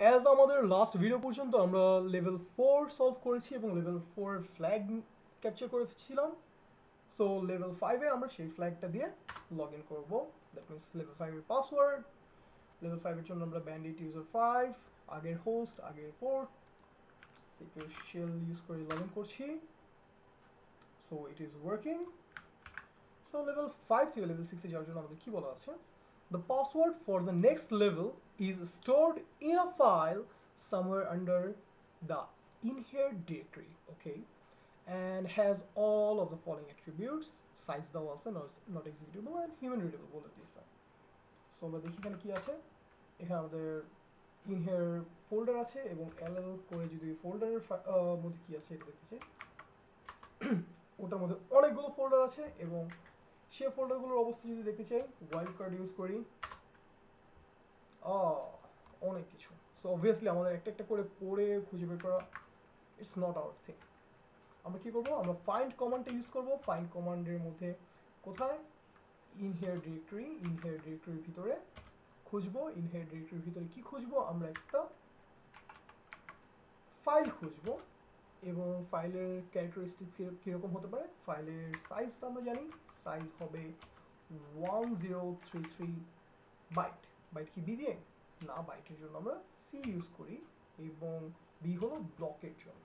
As আমাদের last video পর্যন্ত আমরা লেভেল 4 সলভ করেছি এবং লেভেল 4 ফ্ল্যাগ ক্যাপচার করেছিলাম। সো লেভেল 5-এ আমরা সেই ফ্ল্যাগটা দিয়ে লগ ইন করবো। দ্যাট মিনস লেভেল 5-এর পাসওয়ার্ড, লেভেল 5-এর জন্য আমরা ব্যান্ডিট ইউজার 5, আগের হোস্ট, আগের পোর্ট, সিকিউর শেল ইউজ করে লগ ইন করছি। So it is working. So level 5 থেকে লেভেল 6-এ যাওয়ার জন্য আমাদের কি বলা আছে? The password for the next level is stored in a file somewhere under the inherit directory, okay, and has all of the following attributes: size দেওয়া আছে, not executable and human readable বলে দিয়েছে। সো আমরা দেখি এখানে কি আছে। এখানে আমাদের ইনহের ফোল্ডার আছে এবং এলএল করে যদি ফোল্ডারের মধ্যে কি আছে এটা দেখতে চাই, ওটার মধ্যে অনেকগুলো ফোল্ডার আছে এবং সে ফোল্ডারগুলোর অবস্থা যদি দেখতে চাই, ওয়াইল্ড কার্ড ইউজ করি, অনেক কিছু। সো অবভিয়াসলি আমাদের একটা একটা করে পড়ে খুঁজে বের করা ইটস নট আওয়ার থিং। আমরা কি করবো? আমরা ফাইন্ড কমান্ডটা ইউজ করবো। ফাইন্ড কমান্ডের মধ্যে কোথায়? ইনহের ডিরেক্টরির ভিতরে খুঁজবো। ইনহের ডিরেক্টরির ভিতরে কি খুঁজবো? আমরা একটা ফাইল খুঁজবো এবং ফাইলের ক্যারেক্টারিস্টিক কীরকম হতে পারে? ফাইলের সাইজ আমরা জানি, সাইজ হবে 1033 বাইট। বাইট কি বি দিয়ে? না, বাইটের জন্য আমরা সি ইউজ করি এবং বি হলো ব্লকের জন্য।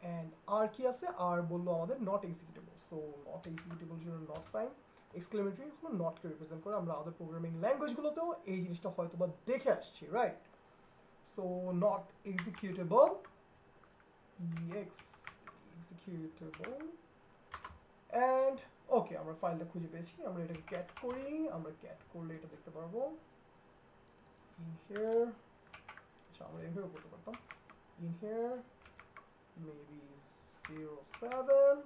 অ্যান্ড আর কি আছে? আর বললো আমাদের not executable. So not executable জন্য নট সাইন, এক্সক্লেমেটরি হলো নটকে রিপ্রেজেন্ট করে। আমরা আদার প্রোগ্রামিং ল্যাঙ্গুয়েজগুলোতেও এই জিনিসটা হয়তো বা দেখে আসছি, right? So not executable, executable and okay, আমরা ফাইলটা খুঁজে পেয়েছি। আমরা এটাকে ক্যাট করি। আমরা ক্যাট করলে এটা দেখতে পারবো in here. আচ্ছা, আমরা এভাবে করতে পারতাম in here maybe 07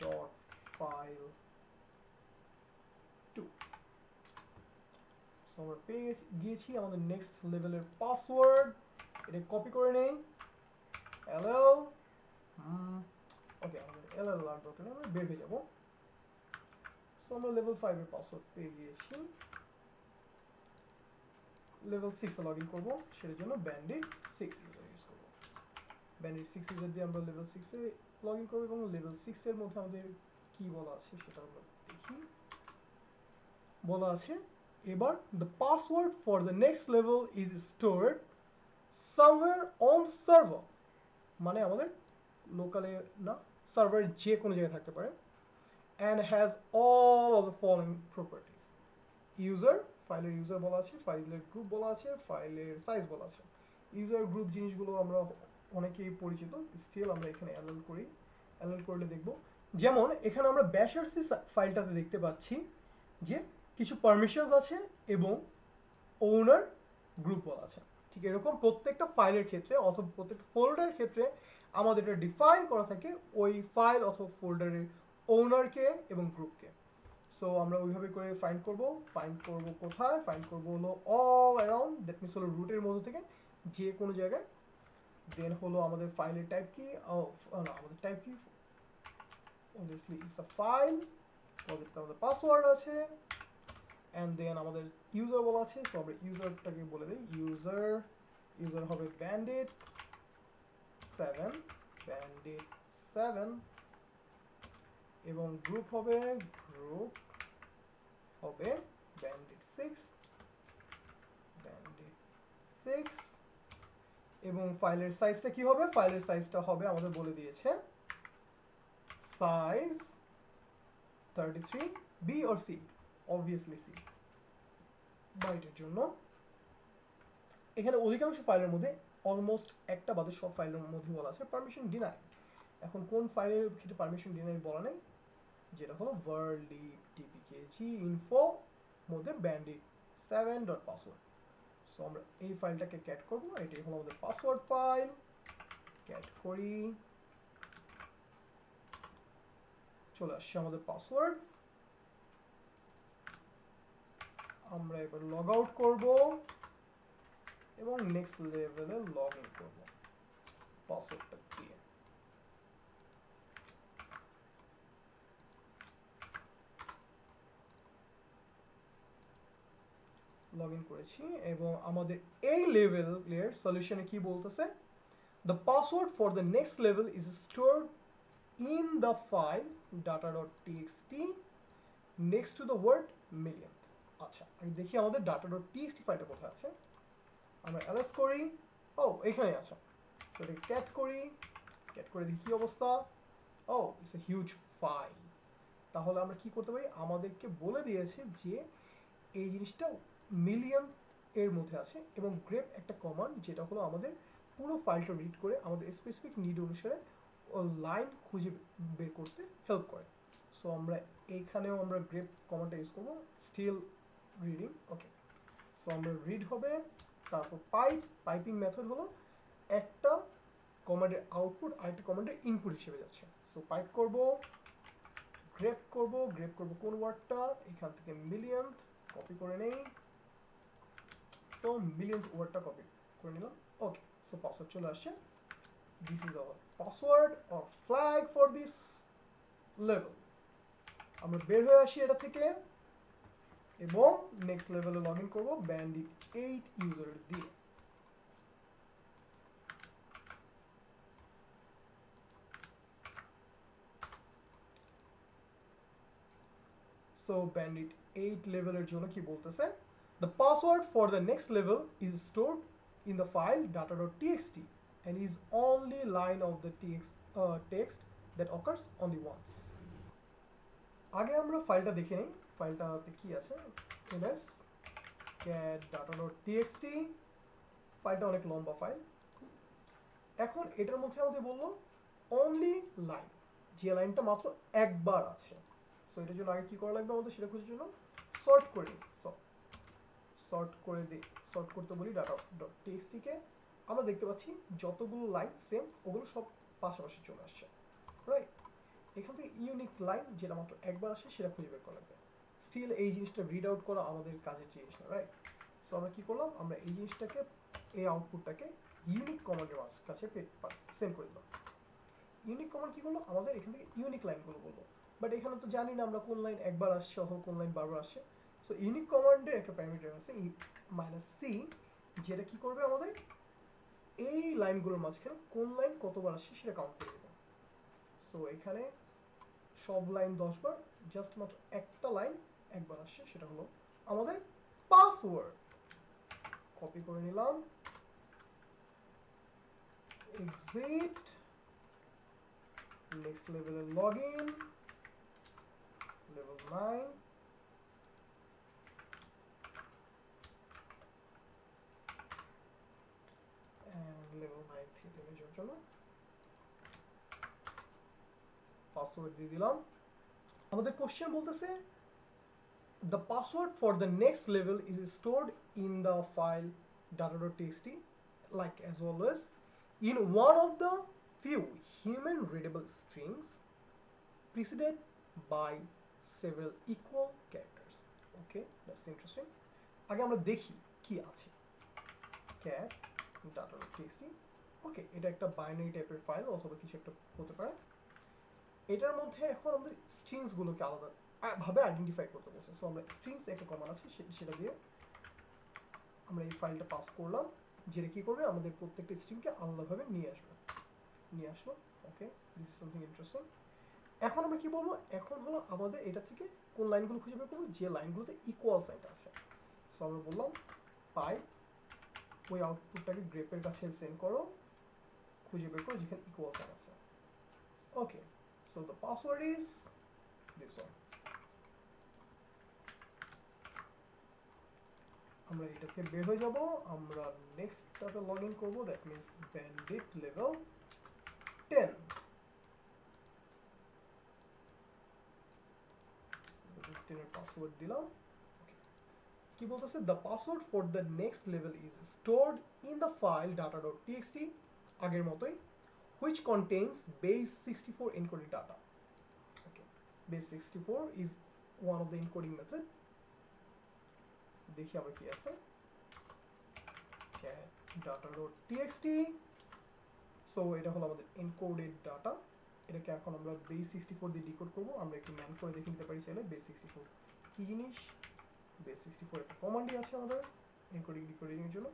dot file 2. So আমরা পেয়ে গিয়েছি আমাদের নেক্সট লেভেলের পাসওয়ার্ড। এটা কপি করে নেই, এলএল ওকে, আমাদের এলএল আর দরকার নেই, আমরা বের হয়ে যাবো। সো আমরা লেভেল 5-এর পাসওয়ার্ড পেয়ে গিয়েছি। লেভেল 6-এ লগ ইন করবো, সেটার জন্য ব্যান্ডিট 6 ইউজার ইউজ করবো। ব্যান্ডিট 6 ইউজার দিয়ে আমরা লেভেল 6-এ লগ ইন করবো এবং লেভেল 6-এর মধ্যে আমাদের কি বলা আছে সেটা আমরা দেখি। বলা আছে এবার the password for the next level is stored somewhere on the server, মানে আমাদের লোকালে না, সার্ভারের যে কোনো জায়গায় থাকতে পারে, and has all of the following properties: user, ফাইলের ইউজার বলা আছে, ফাইলের গ্রুপ বলা আছে, ফাইলের সাইজ বলা আছে। ইউজার গ্রুপ জিনিসগুলো আমরা অনেকেই পরিচিত, স্টিল আমরা এখানে এলএল করি। এলএল করলে দেখব, যেমন এখানে আমরা ব্যাশারসি ফাইলটাতে দেখতে পাচ্ছি যে কিছু পারমিশনস আছে এবং ওনার গ্রুপ বলা আছে। ঠিক এরকম প্রত্যেকটা ফাইলের ক্ষেত্রে অথবা প্রত্যেকটা ফোল্ডারের ক্ষেত্রে আমাদের এটা ডিফাইন করা থাকে ওই ফাইল অথবা ফোল্ডারের ওনারকে এবং গ্রুপকে। সো আমরা ওইভাবে করে ফাইন্ড করব। ফাইন্ড করব কোথায়? ফাইন্ড করব হলো অল অ্যারাউন্ড, দ্যাট মিনস হলো রুটের মধ্যে থেকে যে কোনো জায়গায়। দেন হলো আমাদের ফাইলের টাইপ কি, না আমাদের টাইপ কি, অবভিয়াসলি ইটস আ ফাইল, প্রজেক্টে আমাদের পাসওয়ার্ড আছে অ্যান্ড দেন আমাদের ইউজার বলা আছে। সো আমরা ইউজারটাকে বলে দিই, ইউজার হবে ব্যান্ডিট 7, ব্যান্ডিট 7 এবং গ্রুপ হবে ব্যান্ডিট 6, ব্যান্ডিট 6 এবং ফাইলের সাইজটা কি হবে? ফাইলের সাইজটা হবে আমাদের বলে দিয়েছে size 33 B or C, obviously C বাইটের জন্য। এখানে অধিকাংশ ফাইলের মধ্যে অলমোস্ট একটা বাদে সব ফাইলের মধ্যে বলা আছে পারমিশন ডিনাই। এখন কোন ফাইলের ক্ষেত্রে পারমিশন ডিনাই বলা নেই? যেটা হলো world.dpkg info মধ্যে ব্যান্ডিট 7.password। সো আমরা এই ফাইলটাকে ক্যাট করবো, এটাই হলো আমাদের পাসওয়ার্ড ফাইল। ক্যাট করি, চলে আসছে আমাদের পাসওয়ার্ড। আমরা এবার লগ আউট করবো এবং নেক্সট লেভেলে লগ ইন করবো পাসওয়ার্ডটা দিয়ে। লগ ইন করেছি এবং আমাদের এই লেভেলের সলিউশনে কি বলতেছে, the password for the next level is stored in the file data.txt next to the word million. আচ্ছা আমি দেখি আমাদের data.txt ফাইলটা কোথায় আছে। আমরা এলএস করি, ও এখানে আছে। সো এটাকে ক্যাট করি, ক্যাট করে দেখি কি অবস্থা। ও ইটস এ হিউজ ফাইল। তাহলে আমরা কি করতে পারি, আমাদেরকে বলে দিয়েছে যে এই জিনিসটা মিলিয়ন এর মধ্যে আছে এবং গ্রেপ একটা কমান্ড যেটা হলো আমাদের পুরো ফাইলটা রিড করে আমাদের স্পেসিফিক নিড অনুসারে লাইন খুঁজে বের করতে হেল্প করে। সো আমরা এইখানেও আমরা গ্রেপ কমান্ডটা ইউজ করবো, স্টিল রিডিং। ওকে, সো আমরা রিড হবে, তারপর পাইপিং মেথড হলো একটা কমান্ডের আউটপুট আরেকটা কমান্ডের ইনপুট হিসেবে যাচ্ছে। সো পাইপ করব, গ্রেপ করব কোন ওয়ার্ডটা, এখান থেকে মিলিয়ন কপি করে নেই। সো মিলিয়ন ওয়ার্ডটা কপি করে নিলাম। ওকে, সো পাসওয়ার্ড চলে আসছে। This is our password or flag for this level. আমরা বের হয়ে আসি এটা থেকে এবং নেক্সট লেভেলে লগ ইন করবো ব্যান্ডিট 8 ইউজার দিয়ে। সো ব্যান্ডিট 8 লেভেলের জন্য কি বলতেছে, the password for the next level is stored in the file data.txt and is only line of the text that occurs only once. আগে আমরা ফাইলটা দেখে নিই, ফাইলটাতে কি আছে। ls cat data.txt, ফাইলটা অনেক লম্বা ফাইল। এখন এটার মধ্যে আমাদের বললো অনলি লাইন, যে লাইনটা মাত্র একবার আছে। সো এটার জন্য আগে কি করা লাগবে আমাদের, সেটা খোঁজার জন্য সর্ট করে দিই। সর্ট করতে বলি data.txt কে। আমরা দেখতে পাচ্ছি যতগুলো লাইন সেম ওগুলো সব পাশাপাশি চলে আসছে, রাইট। এখান থেকে ইউনিক লাইন যেটা মাত্র একবার আসে সেটা খুঁজে বের করা লাগবে। স্টিল এই জিনিসটা রিড আউট করা আমাদের কাজের জিনিস না, রাইট। সো আমরা কি করলাম, আমরা এই জিনিসটাকে, এই আউটপুটটাকে ইউনিক কমান্ডের কাছে সেন্ড করে দিলাম। ইউনিক কমান্ড কি করলো, আমাদের এখান থেকে ইউনিক লাইনগুলো বলবো, বাট এখানে তো জানি না আমরা কোন লাইন একবার আসছে অথবা কোন লাইন বারবার আসছে। সো ইউনিক কমান্ডের একটা প্যারামিটার আছে -c, যেটা কি করবে আমাদের এই লাইনগুলোর মাঝখানে কোন লাইন কতবার আসছে সেটা কাউন্ট করে দেবে। সো এখানে সব লাইন 10 বার, জাস্ট মাত্র একটা লাইন একবার আসছে, সেটা হলো আমাদের পাসওয়ার্ড। কপি করে নিলাম, এক্সিট, নেক্সট লেভেলে log in, level 9, and level 9 থেকে ডেমেজের জন্য পাসওয়ার্ড দিয়ে দিলাম। আমাদের কোশ্চেন বলতেছে the password for the next level is stored in the file data.txt like as always in one of the few human readable strings preceded by several equal characters. Okay, that's interesting. আগে আমরা দেখি কি আছে। cat data.txt, ওকে, এটা একটা binary টাইপের file অথবা কিছু একটা হতে পারে। এটার মধ্যে এখন আমাদের স্ট্রিংস গুলোকে আলাদা ভাবে আইডেন্টিফাই করতে বলছে। সো আমরা স্ট্রিংস একটা কমান আছে সেটা দিয়ে আমরা এই ফাইলটা পাস করলাম, যেটা কি করবে আমাদের প্রত্যেকটা স্ট্রিংকে আলাদাভাবে নিয়ে আসলো। ওকে, দিস ইজ সামথিং ইন্টারেস্টিং। এখন আমরা কি বলবো, এখন হলো আমাদের এটা থেকে কোন লাইনগুলো খুঁজে বের করবো, যে লাইনগুলোতে ইকুয়াল সাইনটা আছে। সো আমরা বললাম পাইপ, ওই আউটপুটটাকে গ্রেপের কাছে সেন্ড করো, খুঁজে বের করো যেখানে ইকুয়াল সাইন আছে। Okay, so the password is this one. আমরা এটা থেকে বের হয়ে যাব, আমরা নেক্সটটাতে লগ ইন করবো, দ্যাট মিনস ব্যান্ডিট লেভেল 10। এর পাসওয়ার্ড দিলাম। কি বলতেছে, the password for the next level is stored in the file data.txt, আগের মতোই, which contains base 64 encoded data. Okay, base 64 is one of the encoding method. দেখি আবার কি আছে, cat data.txt, সো এটা হলো আমাদের encoded data। এটাকে এখন আমরা base 64 দিয়ে ডিকোড করব। আমরা একটু ম্যান করে দেখে নিতে পারি চাইলে base 64 কি জিনিস। বেস 64 একটা কমান্ডই আছে আমাদের এনকোডিং ডিকোডিং এর জন্য।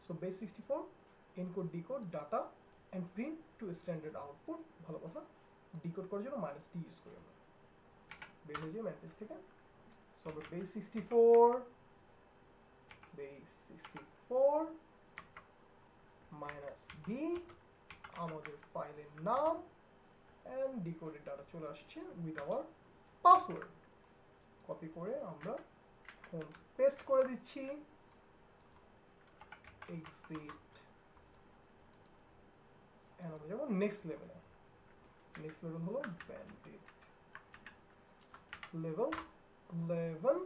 So base 64 encode decode data and print to standard output, ভালো কথা। ডিকোড করার জন্য -d ইউজ করি আমরা, বের হয়ে যায় ম্যাট্রিক্স থেকে। সো আমরা বেস 64 -d আমাদের ফাইলের নাম অ্যান্ড ডিকোডেড ডাটা চলে আসছে উইথ আওয়ার পাসওয়ার্ড। কপি করে আমরা এখন পেস্ট করে দিচ্ছি এক্সিট, এন্ড আমরা যাবো নেক্সট লেভেলে। নেক্সট লেভেল হলো ব্যান্ডিট লেভেল 11।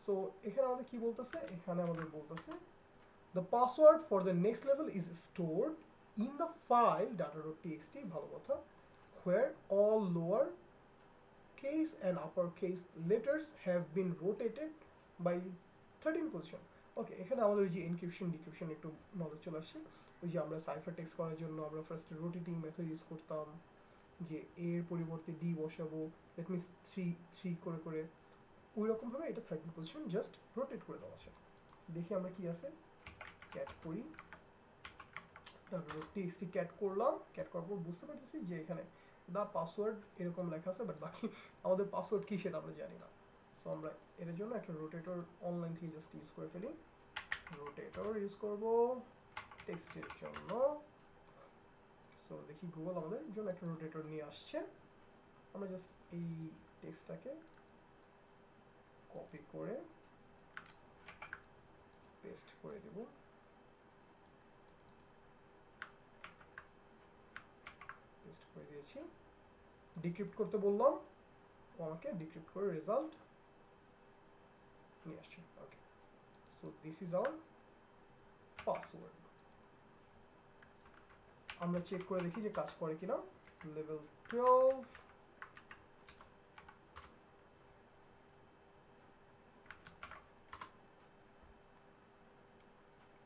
সো এখানে আমাদের কি বলতেছে, এখানে আমাদের বলতেছে the password for the next level is stored in the file data.txt, ভালো কথা, where all lower case and upper case letters have been rotated by 13 position. ওকে, এখানে আমাদের যে এনক্রিপশন ডিক্রিপশন একটু নলেজ চলে আসছে। ওই যে আমরা সাইফার টেক্সট করার জন্য আমরা ফার্স্ট রোটেটিং মেথড ইউজ করতাম, যে এর পরিবর্তে ডি বসাবো, দ্যাট মিনস 3 করে করে, ওই রকমভাবে এটা 13 পজিশন জাস্ট রোটেট করে দেওয়া আছে। দেখি আমরা কি আছে, ক্যাট করি, টিএক্সটি ক্যাট করলাম, ক্যাট করার পর বুঝতে পারতেছি যে এখানে দা পাসওয়ার্ড এরকম লেখা আছে, বাট বাকি আমাদের পাসওয়ার্ড কি সেটা আমরা জানি না। সো আমরা এর জন্য একটা রোটেটর অনলাইন থেকে জাস্ট ইউজ করে ফেলি। রোটেটর ইউজ করব টেক্সটের জন্য। সো দেখি গুগল আমাদের জন্য একটা রোটেটর নিয়ে আসছে। আমরা জাস্ট এই টেক্সটটাকে কপি করে পেস্ট করে দেব। পেস্ট করে দিয়েছি। ডিক্রিপ্ট করতে বললাম, আমাকে ডিক্রিপ্ট করে রেজাল্ট নিয়ে আসছে। Okay, so this is our password. আমরা চেক করে দেখি যে কাজ করে কিনা। লেভেল 12,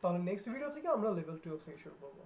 তাহলে নেক্সট ভিডিও থেকে আমরা লেভেল 12 থেকে শুরু করব।